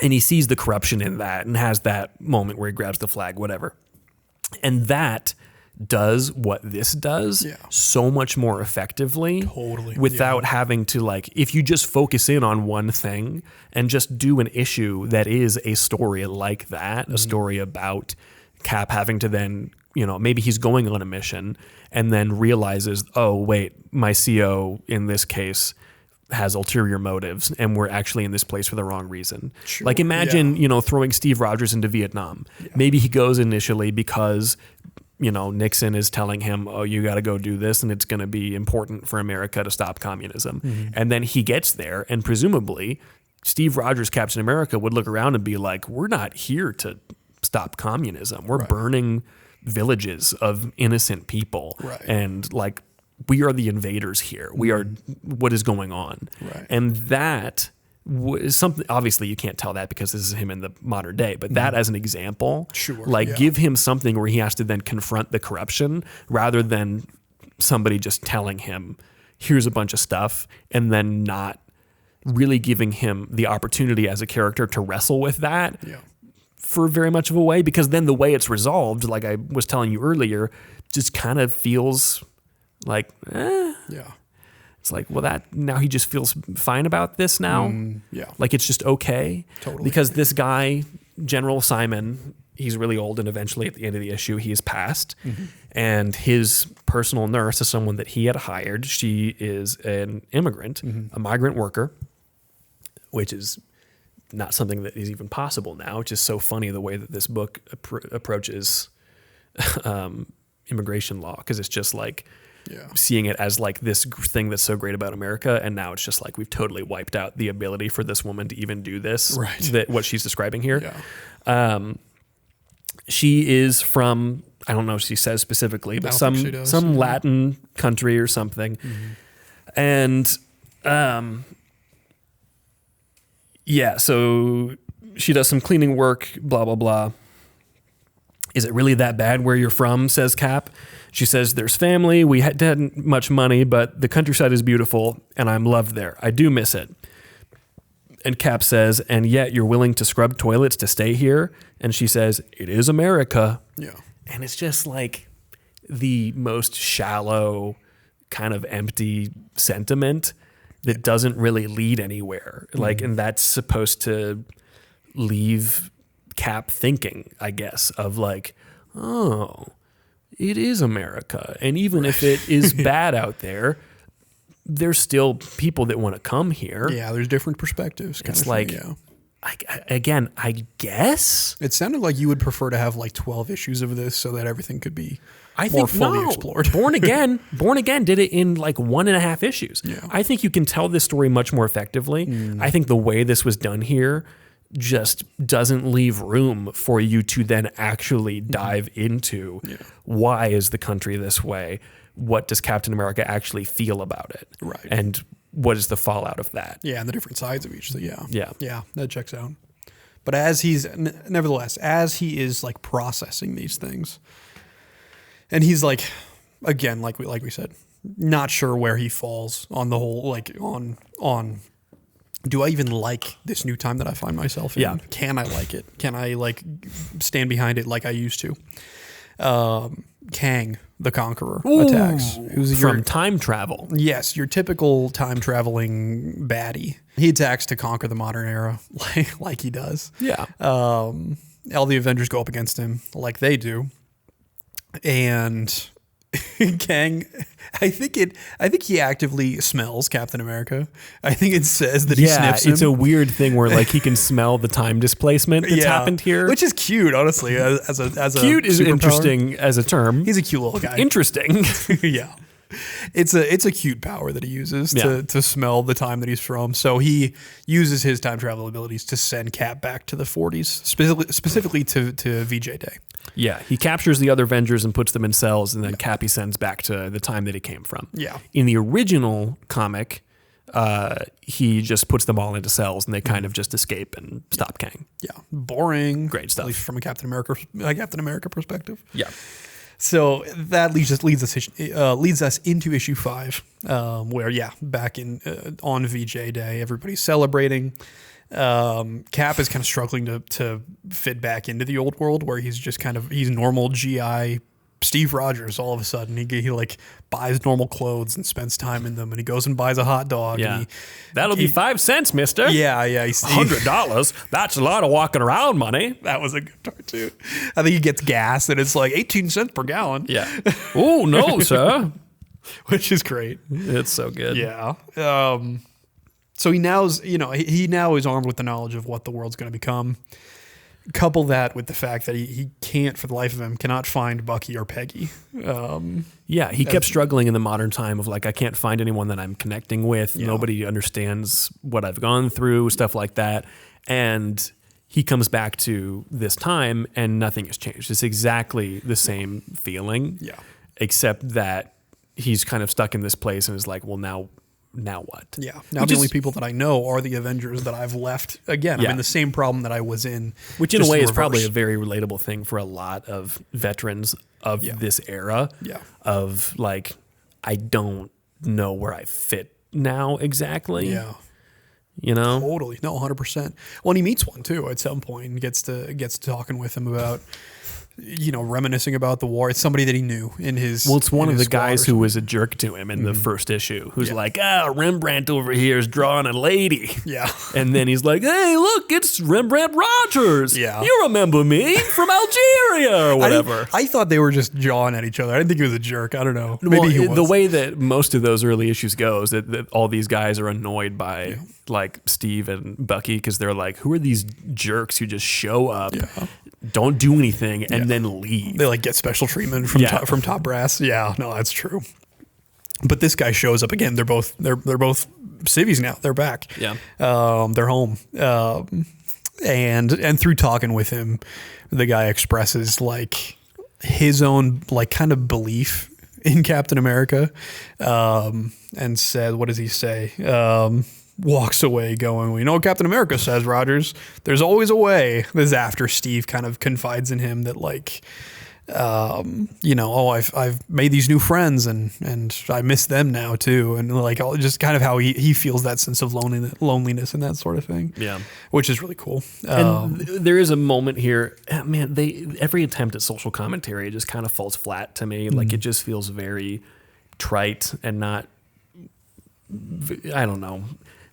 And he sees the corruption in that and has that moment where he grabs the flag, whatever. And that does what this does so much more effectively. Totally. Without having to, like, if you just focus in on one thing and just do an issue that is a story like that, a story about Cap having to then, maybe he's going on a mission and then realizes, oh, wait, my CO in this case has ulterior motives and we're actually in this place for the wrong reason. Sure. Like, imagine, throwing Steve Rogers into Vietnam. Yeah. Maybe he goes initially because Nixon is telling him, oh, you got to go do this, and it's going to be important for America to stop communism. And then he gets there, and presumably Steve Rogers, Captain America, would look around and be like, we're not here to stop communism. We're burning villages of innocent people. Right. And, like, we are the invaders here. We are what is going on. Right. And that is something, obviously you can't tell that because this is him in the modern day, but that as an example, give him something where he has to then confront the corruption rather than somebody just telling him, here's a bunch of stuff, and then not really giving him the opportunity as a character to wrestle with that for very much of a way, because then the way it's resolved, like I was telling you earlier, just kind of feels like, it's like, well, that now he just feels fine about this now. Like, it's just okay. Totally. Because this guy, General Simon, he's really old, and eventually at the end of the issue, he is passed. And his personal nurse is someone that he had hired. She is an immigrant, a migrant worker, which is not something that is even possible now. It's just so funny the way that this book approaches immigration law, because it's just like, seeing it as like this thing that's so great about America, and now it's just like we've totally wiped out the ability for this woman to even do this. Right. That what she's describing here. She is from, I don't know if she says specifically, but some Latin country or something. And so she does some cleaning work, blah blah blah. Is it really that bad where you're from? Says Cap. She says, there's family. We hadn't much money, but the countryside is beautiful, and I'm loved there. I do miss it. And Cap says, and yet you're willing to scrub toilets to stay here? And she says, it is America. Yeah. And it's just like the most shallow, kind of empty sentiment that doesn't really lead anywhere. Like, and that's supposed to leave Cap thinking, I guess, of like, oh, it is America. And even if it is bad out there, there's still people that want to come here. Yeah, there's different perspectives. It's like, I guess. It sounded like you would prefer to have like 12 issues of this so that everything could be more fully explored. Born Again did it in like 1.5 issues. Yeah. I think you can tell this story much more effectively. I think the way this was done here just doesn't leave room for you to then actually dive into why is the country this way? What does Captain America actually feel about it? Right. And what is the fallout of that? Yeah, and the different sides of each. So yeah, that checks out. But nevertheless, as he is like processing these things, and he's like, again, like we said, not sure where he falls on the whole, like on. Do I even like this new time that I find myself in? Yeah. Can I like it? Can I like stand behind it like I used to? Kang the Conqueror attacks. Who's from time travel. Yes, your typical time traveling baddie. He attacks to conquer the modern era, like he does. Yeah. All the Avengers go up against him, like they do, and Kang. I think he actively smells Captain America. I think it says that he sniffs him. It's a weird thing where like he can smell the time displacement that's happened here, which is cute, honestly. As a cute is superpower. interesting as a term. He's a cute little guy. Interesting. Yeah. It's a cute power that he uses to smell the time that he's from. So he uses his time travel abilities to send Cap back to the 40s, specifically to VJ Day. Yeah, he captures the other Avengers and puts them in cells, and then Cap he sends back to the time that he came from. Yeah. In the original comic, he just puts them all into cells, and they kind of just escape and stop Kang. Yeah, boring. Great stuff. At least from a Captain America perspective. Yeah. So that leads us into issue 5, where back on VJ Day, everybody's celebrating. Cap is kind of struggling to fit back into the old world where he's normal GI Steve Rogers. All of a sudden he like buys normal clothes and spends time in them, and he goes and buys a hot dog. Yeah, and that'll be 5 cents, mister. Yeah. $100. That's a lot of walking around money. That was a good part too. I think he gets gas and it's like 18 cents per gallon. Yeah. Oh no, sir. Which is great. It's so good. Yeah. So he now is armed with the knowledge of what the world's going to become. Couple that with the fact that he can't, for the life of him, cannot find Bucky or Peggy. He kept struggling in the modern time of like, I can't find anyone that I'm connecting with. Yeah. Nobody understands what I've gone through, stuff like that. And he comes back to this time and nothing has changed. It's exactly the same feeling. Yeah. Except that he's kind of stuck in this place and is like, well, now what? Yeah. Now the only people that I know are the Avengers that I've left. Again, I'm in the same problem that I was in. Which in a way is probably a very relatable thing for a lot of veterans of this era. Yeah. Of like, I don't know where I fit now exactly. Yeah. You know? Totally. No, 100%. Well, and he meets one too at some point and gets to talking with him about, reminiscing about the war. It's somebody that he knew in his. Well, it's one of the guys who was a jerk to him in the first issue, who's like, Rembrandt over here is drawing a lady. Yeah. And then he's like, hey, look, it's Rembrandt Rogers. Yeah. You remember me from Algeria or whatever. I thought they were just jawing at each other. I didn't think he was a jerk. I don't know. Maybe he was. The way that most of those early issues goes, that all these guys are annoyed by like Steve and Bucky because they're like, who are these jerks who just show up, don't do anything, and then leave? They like get special treatment from top brass. Yeah, no, that's true. But this guy shows up again. They're both civvies now. They're back. Yeah, they're home. And through talking with him, the guy expresses like his own like kind of belief in Captain America, and said, what does he say? Walks away going, well, you know what Captain America says, Rogers? There's always a way. This is after Steve kind of confides in him that like, I've made these new friends and I miss them now too. And like just kind of how he feels that sense of loneliness and that sort of thing. Yeah. Which is really cool. And there is a moment here, man, every attempt at social commentary just kind of falls flat to me. Like it just feels very trite and not, I don't know.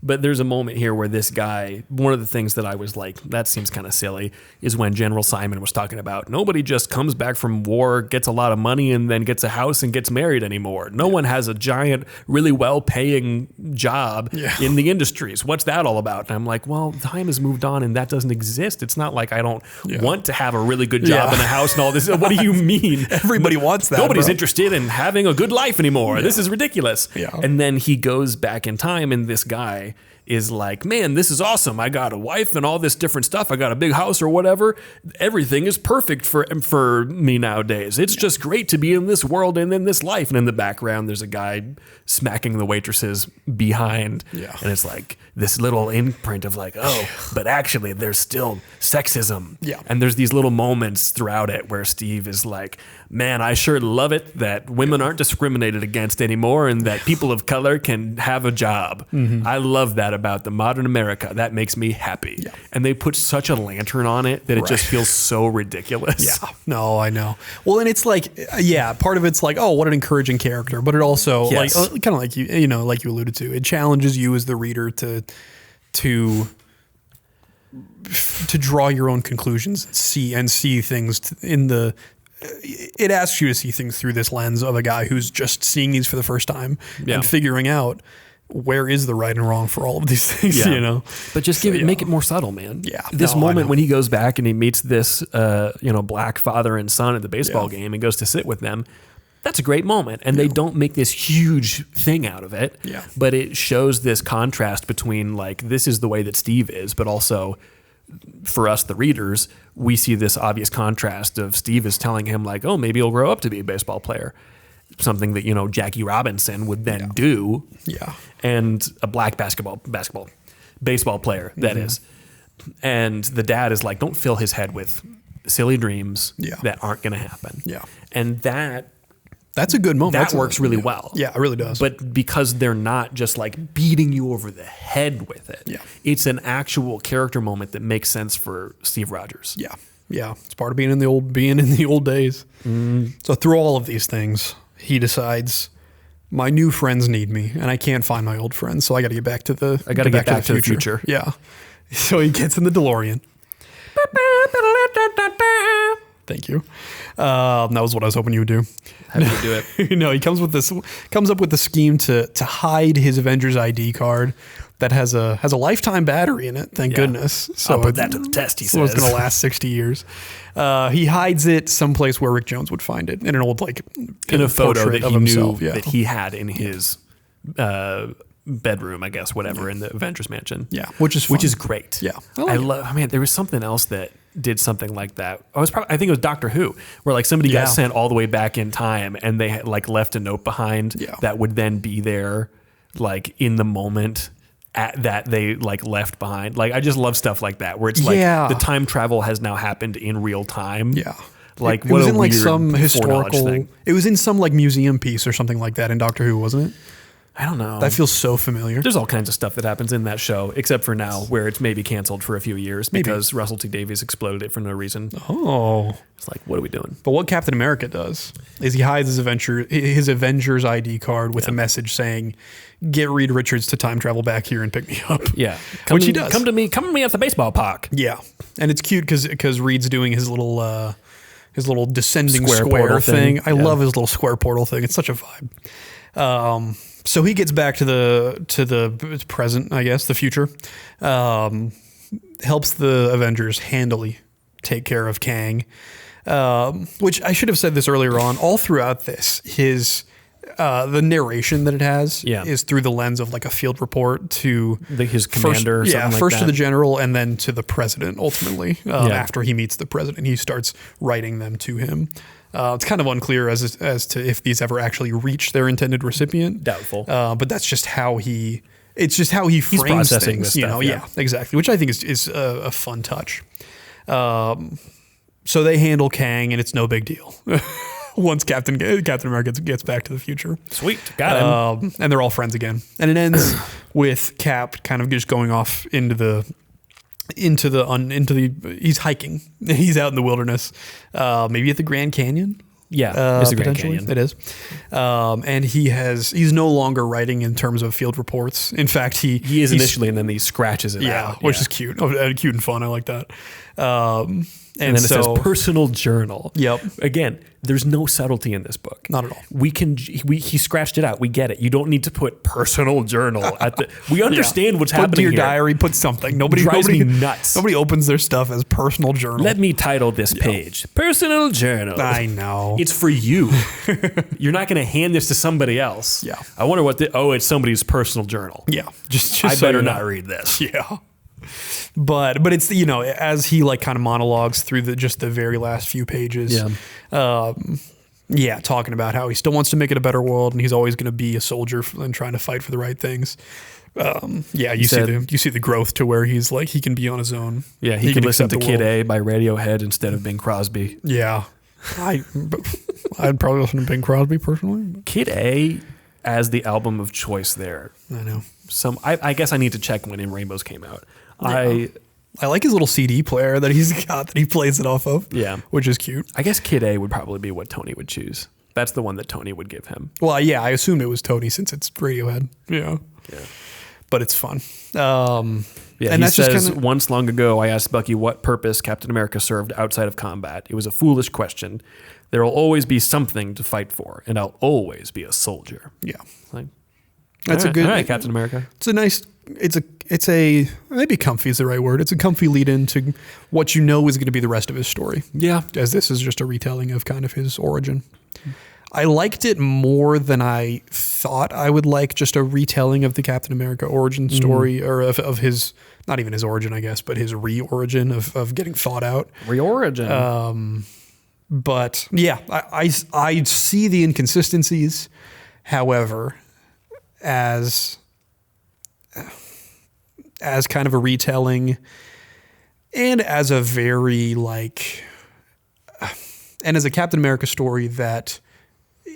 But there's a moment here where this guy, one of the things that I was like, that seems kind of silly, is when General Simon was talking about nobody just comes back from war, gets a lot of money, and then gets a house and gets married anymore. No one has a giant, really well-paying job in the industries. What's that all about? And I'm like, well, time has moved on and that doesn't exist. It's not like I don't want to have a really good job and a house and all this. What do you mean? Everybody wants that. Nobody's interested in having a good life anymore. This is ridiculous. Yeah. And then he goes back in time, and this guy is like, man, this is awesome. I got a wife and all this different stuff. I got a big house or whatever. Everything is perfect for me nowadays. It's just great to be in this world and in this life. And in the background, there's a guy smacking the waitresses behind. Yeah. And it's like this little imprint of like, oh, but actually there's still sexism. Yeah. And there's these little moments throughout it where Steve is like, man, I sure love it that women aren't discriminated against anymore and that people of color can have a job. I love that about the modern America. That makes me happy. Yeah. And they put such a lantern on it that it just feels so ridiculous. Yeah. No, I know. Well, and it's like, part of it's like, oh, what an encouraging character. But it also, like, kind of like you know, like you alluded to, it challenges you as the reader to draw your own conclusions, see things in the. It asks you to see things through this lens of a guy who's just seeing these for the first time and figuring out where is the right and wrong for all of these things, you know? But just make it more subtle, man. Yeah. This moment when he goes back and he meets this, black father and son at the baseball game and goes to sit with them, that's a great moment. And they don't make this huge thing out of it. Yeah. But it shows this contrast between like, this is the way that Steve is, but also for us, the readers, we see this obvious contrast of Steve is telling him like, oh, maybe he'll grow up to be a baseball player. Something that, Jackie Robinson would then do. Yeah. And a black baseball player, that is. And the dad is like, don't fill his head with silly dreams that aren't going to happen. Yeah. And that's a good moment. That works really well. Yeah, it really does. But because they're not just like beating you over the head with it, it's an actual character moment that makes sense for Steve Rogers. Yeah. Yeah. It's part of being in the old days. So through all of these things, he decides my new friends need me and I can't find my old friends. So I got to get back to the future. Yeah. So he gets in the DeLorean. Thank you. That was what I was hoping you would do. How did you do it? No, he comes up with the scheme to hide his Avengers ID card that has a lifetime battery in it. Thank goodness. So I'll put that to the test. He says it's going to last 60 years. He hides it someplace where Rick Jones would find it in an old in a photo that he himself. knew that he had in his bedroom, I guess, whatever, in the Avengers mansion. Yeah, which is great. Yeah, I love. Man, there was something else that did something like that. I think it was Doctor Who, where like somebody got sent all the way back in time, and they had like left a note behind that would then be there, like in the moment that they like left behind. Like I just love stuff like that, where it's like the time travel has now happened in real time. Yeah. Like it was in like some historical thing. It was in some like museum piece or something like that in Doctor Who, wasn't it? I don't know. That feels so familiar. There's all kinds of stuff that happens in that show, except for now, where it's maybe canceled for a few years because Russell T Davies exploded it for no reason. Oh. It's like, what are we doing? But what Captain America does is he hides his Avengers ID card with a message saying, get Reed Richards to time travel back here and pick me up. Yeah. Which he does. Come to me at the baseball park. Yeah. And it's cute because Reed's doing his little descending Square square portal thing. I Yeah. love his little square portal thing. It's such a vibe. So he gets back to the present, I guess, the future. Helps the Avengers handily take care of Kang, which I should have said this earlier on. All throughout this, the narration that it has is through the lens of like a field report to his commander. First to the general and then to the president. Ultimately, after he meets the president, he starts writing them to him. It's kind of unclear as to if these ever actually reach their intended recipient. Doubtful. But that's just how he. It's just how he frames processing things. this stuff, Yeah, exactly. Which I think is a fun touch. So they handle Kang, and it's no big deal. Once Captain America gets back to the future. Sweet, got him. And they're all friends again. And it ends with Cap kind of just going off into the he's hiking. He's out in the wilderness, maybe at the Grand Canyon. Yeah, it's the Grand potentially. Canyon. It is. And he's no longer writing in terms of field reports. In fact, He is he's- initially, and then he scratches it out. which is cute. Cute and fun. I like that. And then it says personal journal. Yep. Again, there's no subtlety in this book. Not at all. He scratched it out. We get it. You don't need to put personal journal at the. We understand what's put happening to your here. diary. Put something. Nobody Drives me nuts. Nobody opens their stuff as personal journal. Let me title this page "Personal Journal." I know. It's for you. You're not going to hand this to somebody else. Yeah. I wonder what. It's somebody's personal journal. Yeah. Just I so better you know. not read this. Yeah. But it's, as he like kind of monologues through the very last few pages. Talking about how he still wants to make it a better world and he's always going to be a soldier and trying to fight for the right things. You see the growth to where he's like he can be on his own. Yeah, he can listen to accept the Kid world. A by Radiohead instead of Bing Crosby. Yeah. I'd probably listen to Bing Crosby personally. Kid A as the album of choice there. I know. I guess I need to check when In Rainbows came out. I like his little CD player that he's got that he plays it off of. Yeah. Which is cute. I guess Kid A would probably be what Tony would choose. That's the one that Tony would give him. Well, yeah, I assumed it was Tony since it's Radiohead. Yeah. But it's fun. And he that's says, just once long ago, I asked Bucky what purpose Captain America served outside of combat. It was a foolish question. There will always be something to fight for, and I'll always be a soldier. Yeah. Like, That's all a good all right, Captain America. It's a nice it's a maybe comfy is the right word. It's a comfy lead into what is going to be the rest of his story. Yeah. As this is just a retelling of kind of his origin. I liked it more than I thought I would like, just a retelling of the Captain America origin story, or of his, not even his origin, I guess, but his re-origin of getting thought out. Reorigin. But yeah, I see the inconsistencies. However, as kind of a retelling and as a very and as a Captain America story that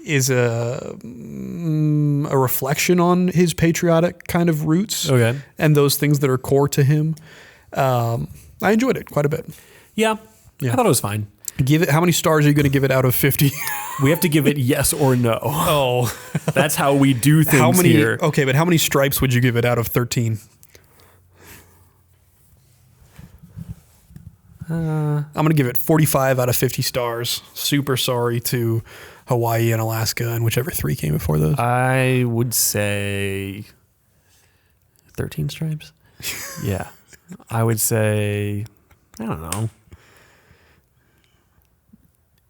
is a reflection on his patriotic kind of roots and those things that are core to him. I enjoyed it quite a bit. Yeah. I thought it was fine. Give it. How many stars are you going to give it out of 50? We have to give it yes or no. Oh, that's how we do things how many, here. Okay, but how many stripes would you give it out of 13? I'm going to give it 45 out of 50 stars. Super sorry to Hawaii and Alaska and whichever 3 came before those. I would say 13 stripes. Yeah. I would say, I don't know,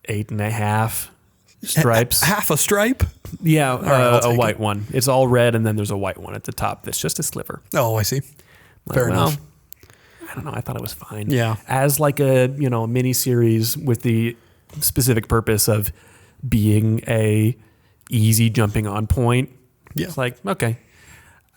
8.5 stripes. Half a stripe? Yeah, I'll a take white it. one. It's all red, and then there's a white one at the top that's just a sliver. Oh, I see. Fair enough. I don't know. I thought it was fine. Yeah. As like a mini series with the specific purpose of being a easy jumping on point. Yeah. It's like, okay.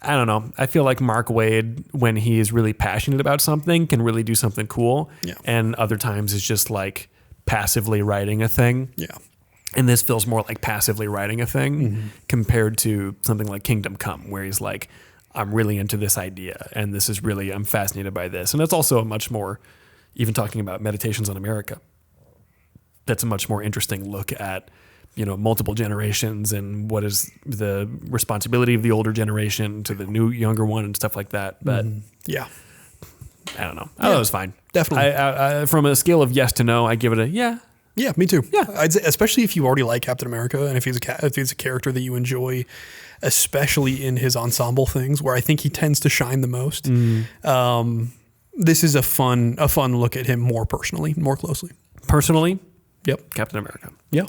I don't know. I feel like Mark Waid, when he is really passionate about something, can really do something cool. Yeah. And other times it's just like passively writing a thing. Yeah. And this feels more like passively writing a thing compared to something like Kingdom Come, where he's like, I'm really into this idea and this is really, I'm fascinated by this. And it's also a much more, even talking about Meditations on America, that's a much more interesting look at, multiple generations and what is the responsibility of the older generation to the younger one and stuff like that. But Yeah. I don't know. I thought it was fine. Definitely. I, from a scale of yes to no, I give it a yeah. Yeah, me too. Yeah. I'd say, especially if you already like Captain America and if he's a character that you enjoy, especially in his ensemble things where I think he tends to shine the most. This is a fun look at him more personally, more closely. Personally, Yep. Captain America. Yeah.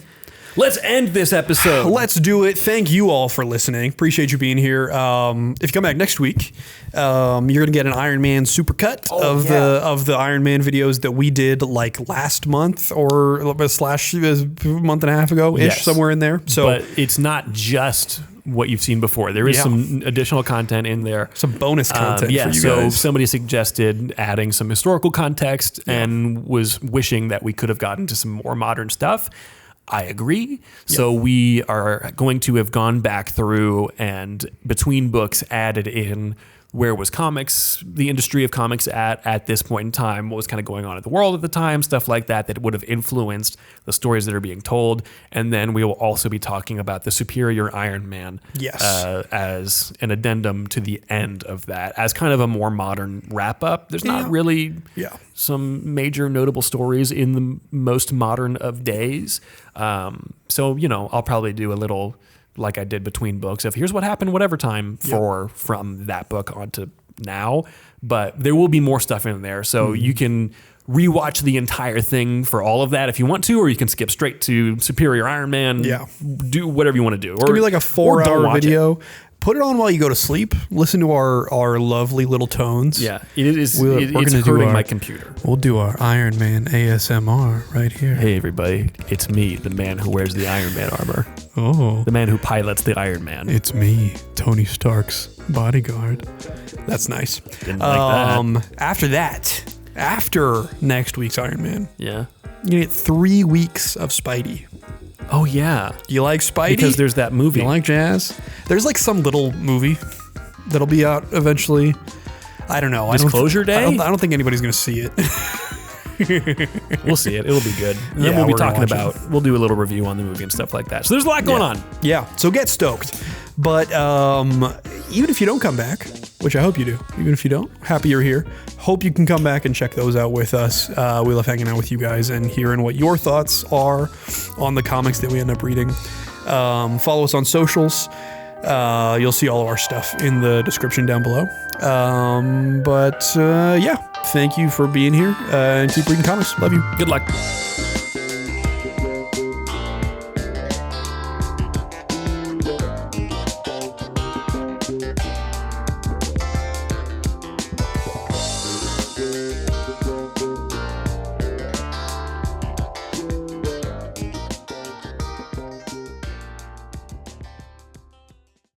Let's end this episode. Let's do it. Thank you all for listening. Appreciate you being here. If you come back next week, you're going to get an Iron Man supercut of the Iron Man videos that we did like last month or slash a month and a half ago ish, somewhere in there. So, but it's not just what you've seen before. There is some additional content in there. Some bonus content for you guys. So somebody suggested adding some historical context and was wishing that we could have gotten to some more modern stuff. I agree. So we are going to have gone back through and between books added in where was the industry of comics at this point in time, what was kind of going on in the world at the time, stuff like that would have influenced the stories that are being told. And then we will also be talking about the Superior Iron Man as an addendum to the end of that, as kind of a more modern wrap up. There's not really some major notable stories in the most modern of days. So, I'll probably do a little like I did between books of here's what happened, whatever time from that book on to now. But there will be more stuff in there. So you can rewatch the entire thing for all of that if you want to, or you can skip straight to Superior Iron Man. Yeah. Do whatever you want to do. It's going to be like a 4-hour video. Put it on while you go to sleep. Listen to our lovely little tones. Yeah, it's hurting my computer. We'll do our Iron Man ASMR right here. Hey, everybody. It's me, the man who wears the Iron Man armor. Oh. The man who pilots the Iron Man. It's me, Tony Stark's bodyguard. That's nice. Didn't like that. After next week's Iron Man, you're going to get 3 weeks of Spidey. Oh, yeah. You like Spidey? Because there's that movie. You like jazz? There's like some little movie that'll be out eventually. I don't know. Disclosure Day? I don't think anybody's going to see it. We'll see it. It'll be good. And then we'll be talking we'll do a little review on the movie and stuff like that. So there's a lot going on. Yeah. So get stoked. But even if you don't come back, which I hope you do, even if you don't, happy you're here. Hope you can come back and check those out with us. We love hanging out with you guys and hearing what your thoughts are on the comics that we end up reading. Follow us on socials. You'll see all of our stuff in the description down below. Thank you for being here and keep reading comics. Love you. Good luck.